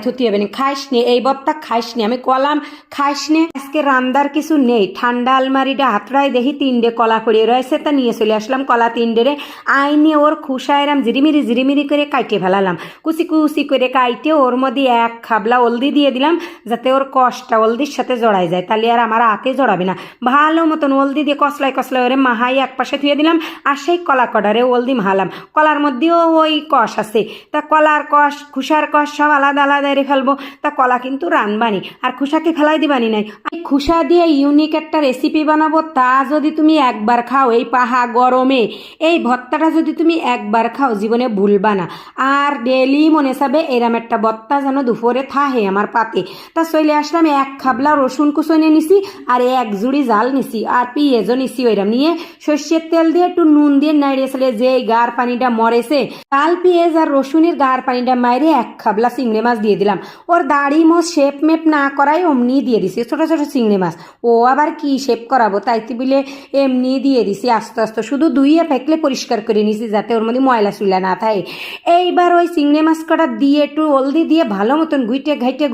থুতি হবে না, খাইস নে এই বত্তা, খাইস নে। আমি কলাম খাইস নে, আজকে রান্দার কিছু নেই। ঠান্ডা আলমারিটা হাতড়াই দেখি 3টে কলা পড়িয়ে রয়েছে, তা নিয়ে চলে আসলাম কলা 3টে আইনে ওর খুসা এরাম ঝিরিমিরি ঝিরিমিরি করে কাইটে ফেলালাম, কুচি কুচি করে কাইটে ওর মধ্যে 1 খাবলা হলদি দিয়ে দিলাম, যাতে ওর কষটা হলদির সাথে জড়াই যায়, তাহলে আর আমার হাতে জড়াবে না। ভালো মতন হলদি দিয়ে কসলাই কসলাই ওরে মাহাই এক পাশে ধুয়ে দিলাম, আর সেই কলা কডারে হলদি মাহালাম। কলার মধ্যেও ওই কষ আছে, তা কলার কষ খুসার কষ সব আলাদা আলাদা রে ফেলবো। তা কলা কিন্তু রানবানি, আর খুসাকে ফেলাই দিবানি নাই। খুসা দিয়ে ইউনিক একটা রেসিপি বানাবো, তা যদি তুমি একবার খাও এই পাহা গরমে, এই ভর্তাটা যদি তুমি একবার খাও জীবনে ভুলবা না। আর ডেলি মনে চাবে এরম একটা ভর্তা যেন দুপুরে থাহে আমার পাতে। তা চলে আসলাম, 1 খাবলা রসুন কুচনে নিছি, আর 1 জুড়ি জাল নিছি, আর পেঁয়াজও নিছি। ওইরম নিয়ে সর্ষের তেল দিয়ে একটু নুন দিয়ে নাড়িয়ে চলে, যে গার পানিটা মরেছে, জাল পেঁয়াজ আর রসুনের গার পানিটা মাইরে 1 খাবলা চিংড়ি মাছ দিয়ে দিলাম। ওর দাড়ি মোছ শেপ মেপ না করাই অমনি দিয়ে দিছি, ছোট ছোট চিংড়ি মাছ। ও আবার কি শেপ করাবো তাইতে বলে এমনি দিয়ে দিছি। আস্তে আস্তে শুধু ধুইয়ে ফেকলে পরিষ্কার করে নিছি, যাতে ওর মধ্যে ময়লা চুলা না থাকে। এইবার ওই চিংড়ি মাছ কটা দিয়ে একটু হলদি দিয়ে ভালো মতন ঘুইটে ঘাইটে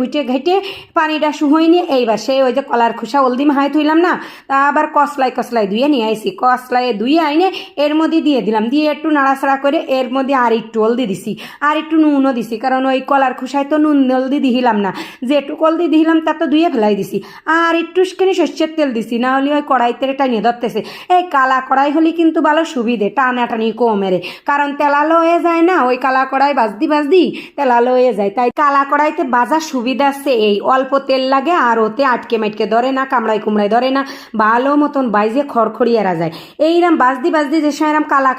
পানিটা শুহই নিয়ে, এইবার সেই ওই যে কলার খুসা হলদি মাহাই থইলাম না, তা আবার কসলাই ধুয়ে নিয়ে আইছি। কসলাই ধুয়ে আইনে এর মধ্যে দিয়ে দিলাম, দিয়ে একটু নাড়াচাড়া করে এর মধ্যে আর একটু হলদি দিছি, আর একটু নুনও দিছি, কারণ ওই কলার খুসায় তো নুন হলদি দিলাম না, যে একটু হলদি দিলাম তা তো ধুয়ে ফেলাই দিছি। আর একটুখানি সর্ষের তেল দিছি, না হলে ওই কড়াইতে টানিয়ে ধরতেছে। এই কালা কড়াই হলে কিন্তু ভালো সুবিধে, টানাটানি কমেরে, কারণ তেলালো হয়ে যায় না, ওই কালা কড়াই বাজদি তেলালো হয়ে যায়। তাই কালা কড়াইতে বাজার সুবিধা আছে, এই অল্প তেল লাগে, আর ওতে আটকে মাটকে ধরে না, কামড়াই কুমড়াই ধরে না, ভালো মতন বাইজে খড়খড়িয়ারা যায়। এইরকম বাজদি যে সময় এরম কালা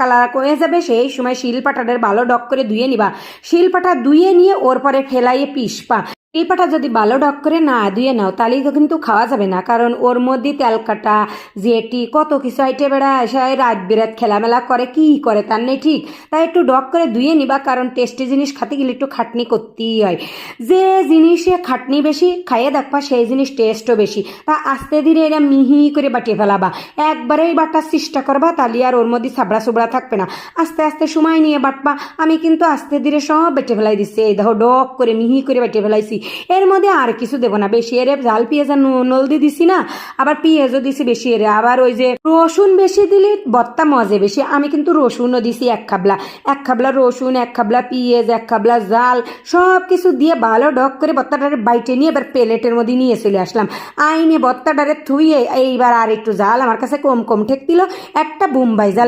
হয়ে যাবে, সেই সময় শিলপাটাদের ভালো ডক করে ধুয়ে নিবা। শিলপাটা ধুয়ে নিয়ে ওর পরে ফেলাইয়ে পিসপা। শিলপাটা যদি ভালো ডক করে না ধুয়ে নাও, তাহলে তো কিন্তু খাওয়া যাবে না, কারণ ওর মধ্যে তেল কাটা জেটি কত কিছু আইটে বেড়া এসে রাত বিরাত খেলামেলা করে, কি করে তার নেই ঠিক। তাই একটু ডক করে ধুয়ে নিবা, কারণ টেস্টি জিনিস খাতে গেলে একটু খাটনি করতেই হয়। যে জিনিসে খাটনি বেশি খাইয়ে দেখবা, সেই জিনিস টেস্টও বেশি। তা আস্তে ধীরে এরা মিহি করে বাটিয়ে ফেলাবা, একবারেই বাটার চেষ্টা করবা, তাহলে আর ওর মধ্যে সাবড়া সুবড়া থাকবে না। আস্তে আস্তে সময় নিয়ে বাটবা। আমি কিন্তু আস্তে ধীরে সব বেটে ফেলাই দিচ্ছি, এই দেখো ডক করে মিহি করে বেটে ফেলাইছি। এর মধ্যে আর কিছু দেবো না বেশি, এর জাল পেঁয়াজ আর নলদি দিছি না, আবার পেঁয়াজও দিছি বেশি, এর আবার ওই যে রসুন বেশি দিলে ভর্তা মজে বেশি। আমি কিন্তু রসুনও দিছি 1 খাবলা রসুন, 1 খাবলা পেঁয়াজ, 1 খাবলা জাল, সব কিছু দিয়ে ভালো ডক করে ভর্তাটারে বাইটে নিয়ে এবার প্লেটের মধ্যে নিয়ে চলে আসলাম। আইনে ভর্তাটারে থুইয়ে এইবার আর একটু জাল আমার কাছে কম ঠেক দিল, একটা বোম্বাই জাল